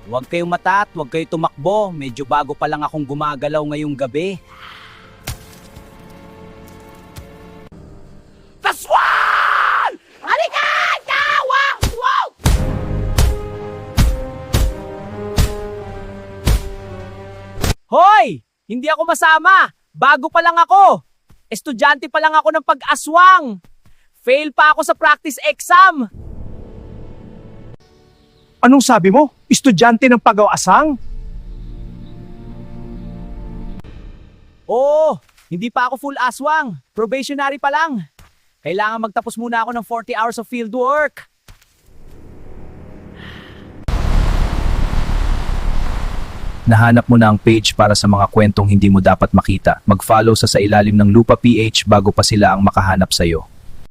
Huwag kayong matat, huwag kayo tumakbo. Medyo bago pa lang akong gumagalaw ngayong gabi. Taswan! Halika! Wow! Wow! Hoy! Hindi ako masama! Bago pa lang ako! Estudyante pa lang ako ng pag-aswang! Fail pa ako sa practice exam! Anong sabi mo? Estudyante ng pag-asang? Oo, hindi pa ako full aswang. Probationary pa lang. Kailangan magtapos muna ako ng 40 hours of field work. Nahanap mo na ang page para sa mga kwentong hindi mo dapat makita. Mag-follow sa ilalim ng Lupa PH bago pa sila ang makahanap sa'yo.